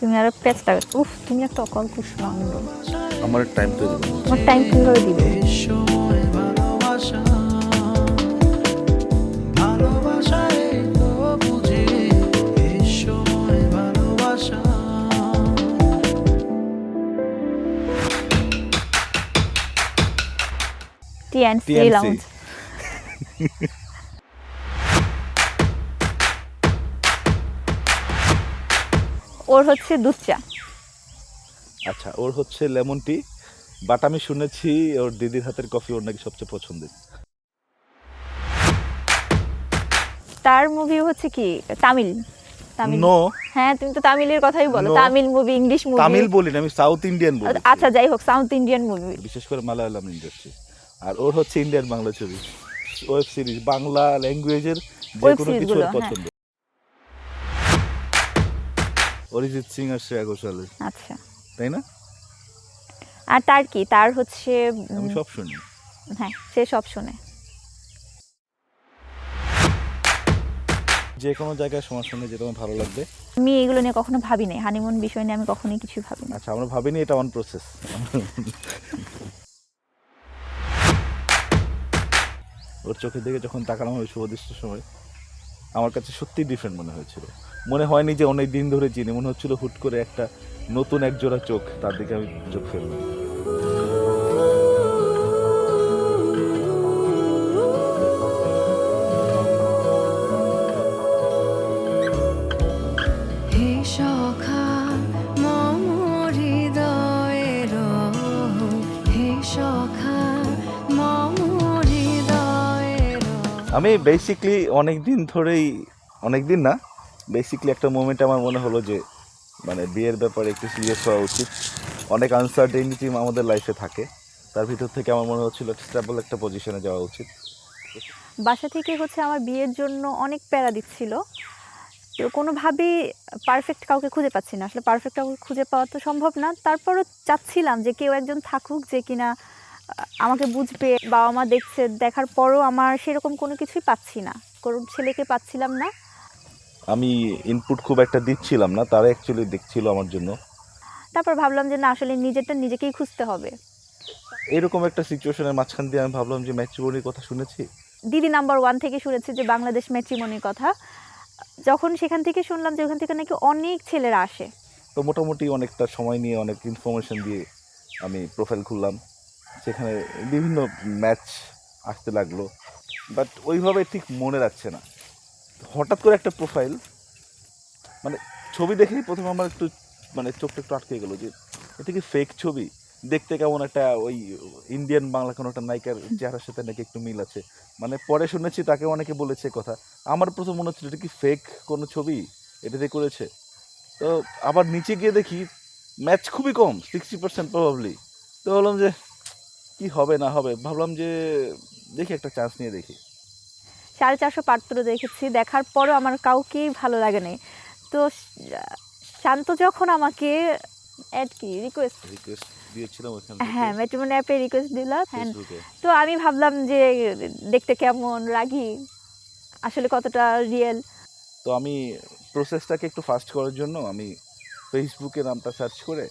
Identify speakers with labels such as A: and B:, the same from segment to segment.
A: তুমি আরো পেঁচটা উফ তুমি একটা অকল্প সুন্দর
B: আমার টাইম তো দিবে
A: আমার টাইম কিভাবে দিবে টিএনসি লাউঞ্জ ওর হচ্ছে দুধ চা
B: আচ্ছা ওর হচ্ছে লেমন টি বাট আমি শুনেছি ওর দিদির হাতের কফি ওর নাকি সবচেয়ে পছন্দের
A: তার মুভি হচ্ছে কি তামিল তামিল
B: নো
A: হ্যাঁ তুমি তো তামিলের কথাই বলো
B: No.
A: Tamil movie English movie
B: Tamil বলি না আমি সাউথ ইন্ডিয়ান বলি
A: আচ্ছা যাই হোক সাউথ ইন্ডিয়ান মুভি
B: বিশেষ করে মালায়ালাম ইন্ডাস্ট্রি আর ওর হচ্ছে ইন্ডিয়ান বাংলা ছবি ওয়েব সিরিজ বাংলা ল্যাঙ্গুয়েজের যে
A: Web
B: কোনো
A: series
B: কিছু
A: গুলো,
B: ওর
A: হ্যাঁ।
B: পছন্দ অরিজিৎ সিং আর শ্রেয়া ঘোষালের
A: আচ্ছা
B: তাই না
A: আর তার কি তার হচ্ছে
B: আমি সব শুনি
A: হ্যাঁ সে সব শুনে
B: যে কোনো জায়গায় সময় শুনে যেটা আমার ভালো লাগবে
A: আমি এগুলো নিয়ে কখনো ভাবি নাই হানিমুন বিষয় নিয়ে আমি কখনোই কিছু ভাবি না
B: আচ্ছা আমরা ভাবিনি এটা অন প্রসেস ওর চোখের দিকে যখন তাকানো হয় শুভদৃষ্টির সময় আমার কাছে সত্যি ডিফারেন্ট মনে হয়েছিল মনে হয়নি যে অনেক দিন ধরে চিনি মনে হচ্ছিল হুট করে একটা নতুন এক জোড়া চোখ তার দিকে আমি চোখ ফেললাম
C: হে সখা মম হৃদয়ের হে সখা মম হৃদয়ের
B: আমি বেসিকলি অনেক দিন ধরেই অনেক দিন না বেসিকলি একটা মোমেন্ট আমার মনে হলো যে মানে বিয়ের ব্যাপারে একটু সিরিয়াস হওয়া উচিত অনেক আনসার্টেনিটি আমাদের লাইফে থাকে তার ভিতর থেকে আমার মনে হচ্ছিল স্টেবল একটা পজিশনে যাওয়া উচিত
A: বাসা থেকে হচ্ছে আমার বিয়ের জন্য অনেক প্যারা দিচ্ছিল তো কোনোভাবেই পারফেক্ট কাউকে খুঁজে পাচ্ছি না আসলে পারফেক্ট কাউকে খুঁজে পাওয়া তো সম্ভব না তারপরও চাচ্ছিলাম যে কেউ একজন থাকুক যে কিনা আমাকে বুঝবে বাবা মা দেখছে দেখার পরও আমার সেরকম কোনো কিছুই পাচ্ছি না কোনো ছেলেকে পাচ্ছিলাম না
B: আমি ইনপুট খুব একটা দিচ্ছিলাম না তারা অ্যাকচুয়ালি দেখছিল আমার জন্য
A: তারপর ভাবলাম যে না আসলে নিজেরটা নিজেকেই খুঁজতে হবে
B: এরকম একটা সিচুয়েশনের মাঝখান দিয়ে আমি ভাবলাম যে ম্যাট্রিমনির কথা শুনেছি
A: দিদি নাম্বার 1 থেকে শুনেছি যে বাংলাদেশ ম্যাট্রিমনির কথা যখন সেখান থেকে শুনলাম যে ওখান থেকে নাকি অনেক ছেলেরা আসে
B: তো মোটামুটি অনেকটা সময় নিয়ে অনেক ইনফরমেশন দিয়ে আমি প্রোফাইল খুললাম সেখানে বিভিন্ন ম্যাচ আসতে লাগলো বাট ওইভাবে ঠিক মনে রাখছে না হঠাৎ করে একটা প্রোফাইল মানে ছবি দেখেই প্রথমে আমার একটু মানে চোখটা একটু আটকে গেলো যে এটা কি ফেক ছবি দেখতে কেমন একটা ওই ইন্ডিয়ান বাংলা কোনো একটা নায়িকার চেহারার সাথে নাকি একটু মিল আছে মানে পরে শুনেছি তাকে অনেকে বলেছে কথা আমার প্রথম মনে হচ্ছিল এটা কি ফেক কোনো ছবি এটাতে করেছে তো আবার নিচে গিয়ে দেখি ম্যাচ খুবই কম 60% প্রবাবলি তো বললাম যে কি হবে না হবে ভাবলাম যে দেখি একটা চান্স নিয়ে দেখি
A: 450 পাত্র দেখেছি দেখার পরও আমার কাউকেই ভালো লাগে নাই তো শান্ত যখন আমাকে অ্যাড কি রিকোয়েস্ট
B: রিকোয়েস্ট দিয়েছিলাম ওখানে
A: হ্যাঁ ম্যাট্রিমনি অ্যাপে রিকোয়েস্ট দিলাম হ্যাঁ
B: ফেসবুকে
A: তো আমি ভাবলাম যে দেখতে কেমন রাগি আসলে কতটা রিয়েল
B: তো আমি প্রসেসটাকে একটু ফাস্ট করার জন্য আমি ফেসবুকে নামটা সার্চ করে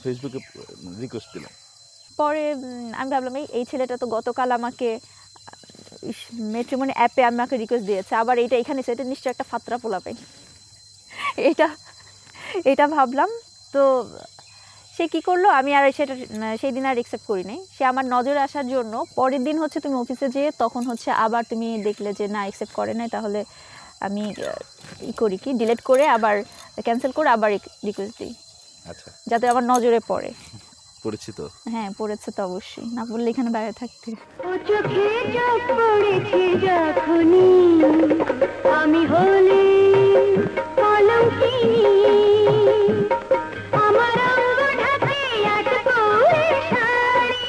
B: ফেসবুকে রিকোয়েস্ট দিলাম
A: পরে আমি ভাবলাম এই ছেলেটা তো গতকাল আমাকে ম্যাট্রিমনি অ্যাপে আমাকে রিকোয়েস্ট দিয়েছে আবার এইটা এখানে সেটা নিশ্চয়ই একটা ফাতরা পোলাপাই এটা এটা ভাবলাম তো সে কি করলো আমি আর সেটা সেই দিন আর অ্যাকসেপ্ট করি নাই সে আমার নজরে আসার জন্য পরের দিন হচ্ছে তুমি অফিসে যেয়ে তখন হচ্ছে আবার তুমি দেখলে যে না অ্যাকসেপ্ট করে নাই তাহলে আমি ই করি কি ডিলিট করে আবার ক্যান্সেল করে আবার রিকোয়েস্ট দিই
B: আচ্ছা
A: যাতে আমার নজরে পড়ে
B: পরিচিত
A: হ্যাঁ পড়েছে তো অবশ্যই না পড়লে এখানে দাঁড়িয়ে থাকতে
C: ও চোখে চোখ পড়েছে যখনই আমি হলে কলঙ্কিনী আমার অঙ্গ ঢাকে আটপৌরে শাড়ি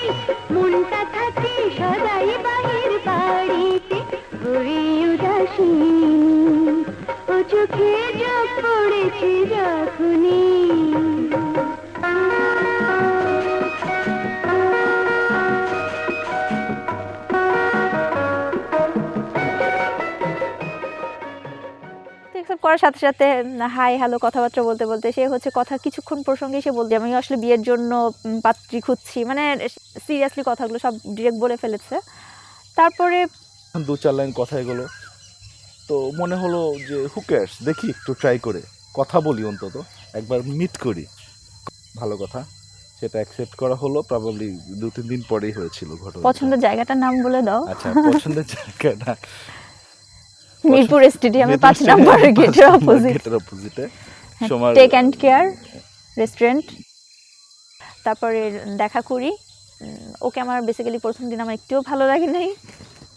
C: মনটা থাকে সদাই বাহির বাড়িতে হয়ে উদাসীনী ও চোখে চোখ পড়েছে যখনই
A: করার সাথে সাথে হাই হ্যালো কথাবার্তা বলতে বলতে সে হচ্ছে কথা কিছুক্ষণ প্রসঙ্গে সে বলতে আমি আসলে বিয়ের জন্য পাত্রী খুঁজছি, মানে সিরিয়াসলি কথাগুলো সব ডিরেক্ট বলে ফেলেছে। তারপরে
B: 2-4 লাইন কথা এগোলো, তো মনে হলো যে হু কেয়ারস, দেখি একটু ট্রাই করে কথা বলি, অন্তত একবার মিট করি, ভালো কথা। সেটা অ্যাকসেপ্ট করা হলো, প্রবাবলি 2-3 দিন পরেই হয়েছিল ঘটনা।
A: পছন্দের জায়গাটার নাম বলে দাও।
B: আচ্ছা, পছন্দের জায়গাটা
A: মিরপুর স্টেডিয়ামে 5 নম্বর গেটের
B: অপোজিটে সময়
A: টেক অ্যান্ড কেয়ার রেস্টুরেন্ট। তারপরে দেখা করি। ওকে আমার বেসিক্যালি প্রথম দিন আমার একটুও ভালো লাগে নাই।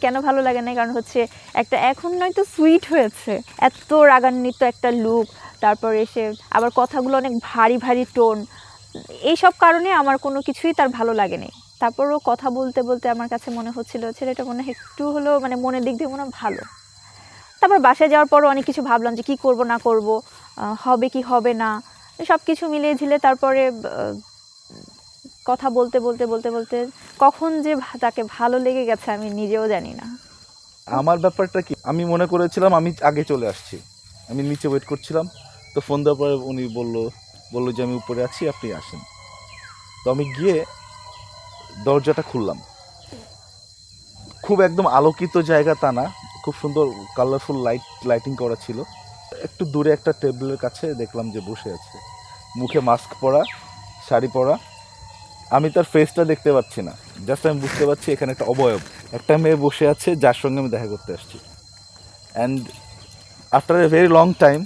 A: কেন ভালো লাগে নাই? কারণ হচ্ছে একটা এখন নয়তো সুইট হয়েছে, এত রাগান্বিত একটা লুক, তারপরে এসে আবার কথাগুলো অনেক ভারী ভারী টোন, এইসব কারণে আমার কোনো কিছুই তার ভালো লাগেনি। তারপরও কথা বলতে বলতে আমার কাছে মনে হচ্ছিল ছেলেটা মনে হয় একটু হলেও মানে মনের দিক দিয়ে মনে হয় ভালো। তারপর বাসায় যাওয়ার পরও অনেক কিছু ভাবলাম যে কী করব না করব, হবে কি হবে না, সব কিছু মিলিয়ে ঝিলে তারপরে কথা বলতে বলতে বলতে বলতে কখন যে তাকে ভালো লেগে গেছে আমি নিজেও জানি না।
B: আমার ব্যাপারটা কি, আমি মনে করেছিলাম আমি আগে চলে আসছি, আমি নিচে ওয়েট করছিলাম, তো ফোন দেওয়ার পরে উনি বললো যে আমি উপরে আছি, আপনি আসেন। তো আমি গিয়ে দরজাটা খুললাম, খুব একদম আলোকিত জায়গা তা না, খুব সুন্দর কালারফুল লাইটিং করা ছিল। একটু দূরে একটা টেবিলের কাছে দেখলাম যে বসে আছে, মুখে মাস্ক পরা, শাড়ি পরা। আমি তার ফেসটা দেখতে পাচ্ছি না, জাস্ট আমি বুঝতে পারছি এখানে একটা অবয়ব, একটা মেয়ে বসে আছে যার সঙ্গে আমি দেখা করতে আসছি। And after a very long time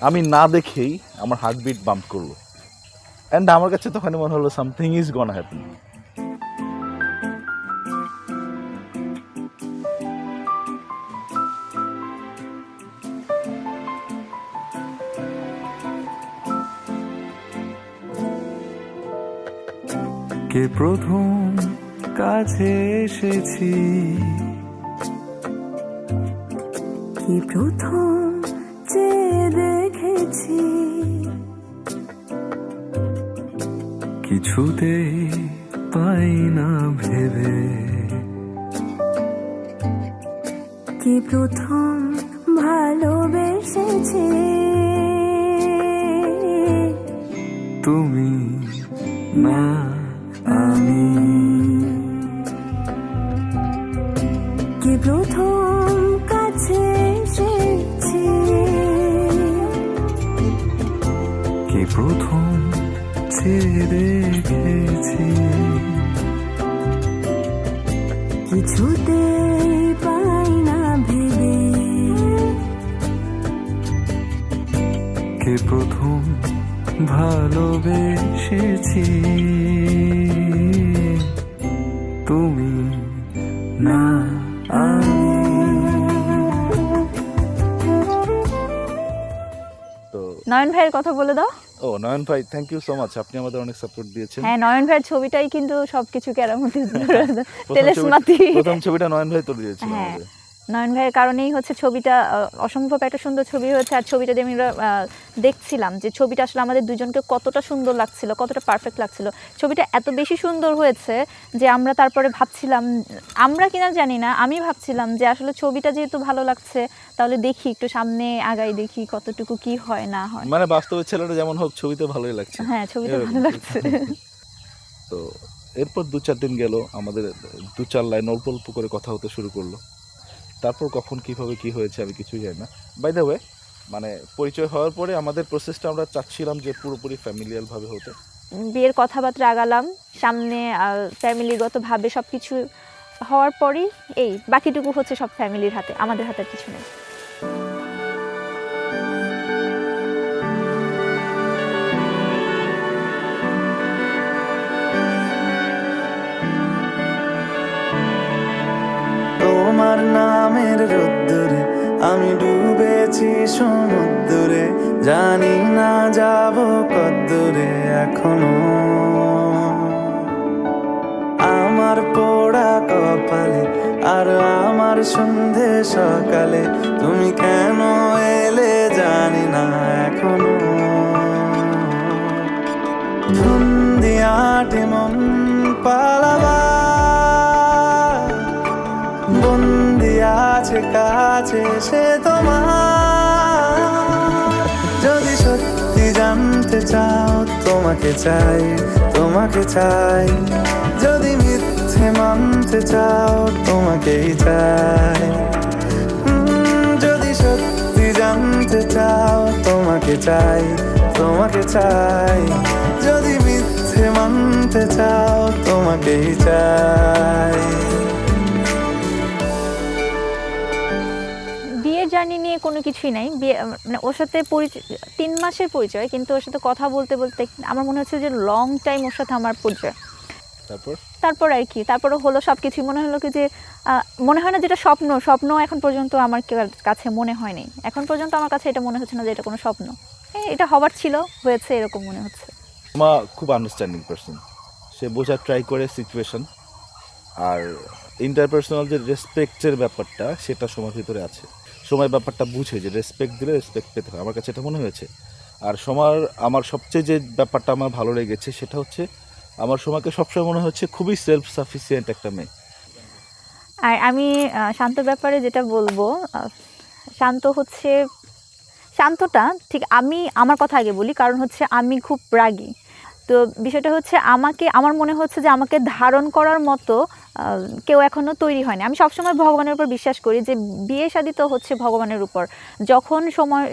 B: আমি না দেখেই আমার হার্টবিট বাম্প করলো, অ্যান্ড আমার কাছে তখন মনে হলো সামথিং ইজ গনা হ্যাপেন।
D: কে প্রথম কাছে এসেছি,
C: কি প্রথম চেয়ে দেখেছি,
D: কিছুতেই পাই না ভেবে,
C: কি প্রথম ভালোবেসেছি,
D: তুমি না আমি,
C: কি প্রথম কাছে এসেছি,
D: কে প্রথম চেয়ে দেখেছি,
C: কিছুতেই পাই না ভেবে,
D: কে প্রথম ভালোবেসেছি, তুমি না আমি।
B: তো
A: নয়ন ভাইয়ের কথা বলে দাও।
B: ও নয়ন ভাই, থ্যাংক ইউ সো মাচ, আপনি আমাদের অনেক সাপোর্ট দিয়েছেন।
A: হ্যাঁ, নয়ন ভাইয়ের ছবিটাই কিন্তু সবকিছু কেরামতি
B: প্রথম
A: তেলেসমাতি।
B: প্রথম ছবিটা নয়ন ভাই তুলে দিয়েছিল
A: হ্যাঁ,
B: আমাদের।
A: নয়ন ভাইয়ের কারণেই হচ্ছে ছবিটা অসম্ভব একটা সুন্দর ছবি হয়েছে। আর ছবিটা দিয়ে আমরা দেখছিলাম যে ছবিটা আসলে আমাদের দুজনকে কতটা সুন্দর লাগছিল, কতটা পারফেক্ট লাগছিল। ছবিটা এত বেশি সুন্দর হয়েছে যে আমরা তারপরে ভাবছিলাম, আমরা কিনা জানি না, আমি ভাবছিলাম যে আসলে ছবিটা যেহেতু ভালো লাগছে তাহলে দেখি একটু সামনে আগাই, দেখি কতটুকু কি হয় না হয়।
B: মানে বাস্তবে ছেলেটা যেমন হোক ছবিতে ভালোই লাগছে।
A: হ্যাঁ, ছবিটা
B: এরকম।
A: ভালো লাগছে।
B: তো এরপর 2-4 দিন গেল, আমাদের 2-4 লাইন অল্প অল্প করে কথা হতে শুরু করলো। তারপর কখন কিভাবে কি হয়েছে আমি কিছুই জানি না। বাই দ্য ওয়ে, মানে পরিচয় হওয়ার পরে আমাদের প্রসেসটা আমরা চাচ্ছিলাম যে পুরোপুরি ফ্যামিলিয়ালভাবে হতে।
A: বিয়ের কথাবার্তা আগালাম, সামনে ফ্যামিলিগতভাবে সব কিছু হওয়ার পরই এই বাকিটুকু হচ্ছে সব ফ্যামিলির হাতে, আমাদের হাতে কিছু নেই।
D: তোমার নামের রোদ্দুরে আমি ডুবেছি সমুদ্রে, জানি না যাব কদ্দূরে এখনো। আমার পোড়া কপালে আর আমার সন্ধে সকালে তুমি কেন এলে জানি না এখনো। ধুন্দিয়াটে মন পালাবা, বন্দি আছে কাছে সে তোমার, তোমাকে চাই, তোমাকে চাই। যদি মিথ্যে মানতে চাও তোমাকেই চাই, যদি সত্যি জানতে চাও তোমাকে চাই, তোমাকে চাই। যদি মিথ্যে মানতে চাও তোমাকেই চাই।
A: বিয়ের জার্নি নিয়ে কোনো কিছুই নাই। বিয়ে মানে ওর সাথে পরিচয় 3 মাসের পরিচয়, কিন্তু ওর সাথে কথা বলতে বলতে আমার মনে হচ্ছে যে লং টাইম ওর সাথে আমার পরিচয়। তারপর আর কি, তারপরে হলো সব কিছুই মনে হলো কি যে মনে হয় না যেটা স্বপ্ন এখন পর্যন্ত আমার কাছে মনে হয়নি। এখন পর্যন্ত আমার কাছে এটা মনে হচ্ছে না যে এটা কোনো স্বপ্ন। এটা হবার ছিল, হয়েছে, এরকম মনে হচ্ছে।
B: মা খুব আন্ডারস্ট্যান্ডিং পারসন, সে বোঝার ট্রাই করে সিচুয়েশন, আর ইন্টারপার্সোনাল যে রেসপেক্টের ব্যাপারটা সেটা সময়ের ভিতরে আছে। সময় ব্যাপারটা বুঝে যে রেসপেক্ট দিলে রেসপেক্ট পেতে হয়, আমার কাছে এটা মনে হয়েছে। আর আমার সবচেয়ে যে ব্যাপারটা আমার ভালো লেগেছে সেটা হচ্ছে আমার সময়কে সবসময় মনে হচ্ছে খুবই সেলফ সাফিসিয়েন্ট একটা মেয়ে।
A: আর আমি শান্তর ব্যাপারে যেটা বলবো, শান্তটা ঠিক আমার কথা আগে বলি, কারণ হচ্ছে আমি খুব রাগী। তো বিষয়টা হচ্ছে আমার মনে হচ্ছে যে আমাকে ধারণ করার মতো কেউ এখনও তৈরি হয়নি। আমি সবসময় ভগবানের উপর বিশ্বাস করি যে বিয়ে শাদী তো হচ্ছে ভগবানের উপর, যখন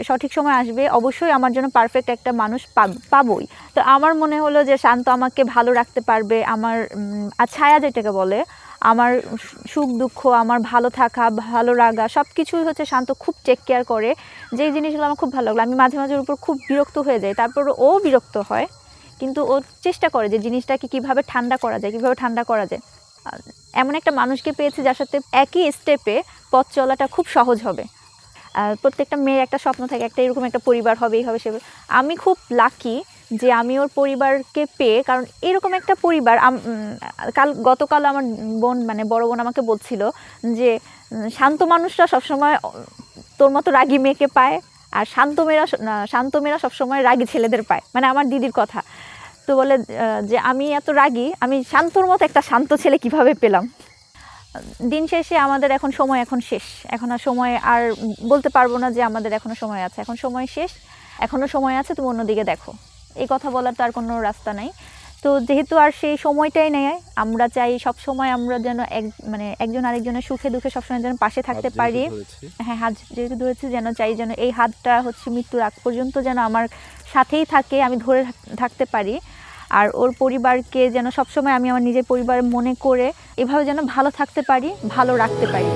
A: সঠিক সময় আসবে অবশ্যই আমার জন্য পারফেক্ট একটা মানুষ পাবই। তো আমার মনে হলো যে শান্ত আমাকে ভালো রাখতে পারবে, আমার ছায়া যেটাকে বলে, আমার সুখ দুঃখ, আমার ভালো থাকা ভালো লাগা সব কিছুই হচ্ছে শান্ত খুব টেক কেয়ার করে। যেই জিনিসগুলো আমার খুব ভালো লাগলো, আমি মাঝে মাঝে ওর উপর খুব বিরক্ত হয়ে যাই, তারপর ও বিরক্ত হয়, কিন্তু ও চেষ্টা করে যে জিনিসটাকে কীভাবে ঠান্ডা করা যায়। এমন একটা মানুষকে পেয়েছি যার সাথে একই স্টেপে পথ চলাটা খুব সহজ হবে। প্রত্যেকটা মেয়ের একটা স্বপ্ন থাকে, একটা এরকম একটা পরিবার হবেই হবে সে। আমি খুব লাকি যে আমি ওর পরিবারকে পেয়ে, কারণ এরকম একটা পরিবার গতকাল আমার বড় বোন আমাকে বলছিল যে শান্ত মানুষরা সবসময় তোর মতো রাগী মেয়েকে পায়, আর শান্ত মেয়েরা সবসময় রাগী ছেলেদের পায়, মানে আমার দিদির কথা। তো বলে যে আমি এত রাগী, আমি শান্তর মতো একটা শান্ত ছেলে কিভাবে পেলাম। দিন শেষে আমাদের এখন শেষ, এখন আর সময় আর বলতে পারবো না যে আমাদের এখনো সময় আছে, এখন সময় শেষ, এখনো সময় আছে, তুমি অন্যদিকে দেখো, এই কথা বলার তো আর কোনো রাস্তা নাই। তো যেহেতু আর সেই সময়টাই নেই, আমরা চাই সব সময় আমরা যেন একজন আরেকজনের সুখে দুঃখে সবসময় যেন পাশে থাকতে পারি। হ্যাঁ, হাত যেহেতু ধরেছি, চাই যেন এই হাতটা হচ্ছে মৃত্যুর আগ পর্যন্ত যেন আমার সাথেই থাকে, আমি ধরে থাকতে পারি। আর ওর পরিবারকে যেন সবসময় আমি আমার নিজের পরিবার মনে করে এভাবে যেন ভালো থাকতে পারি, ভালো রাখতে পারি।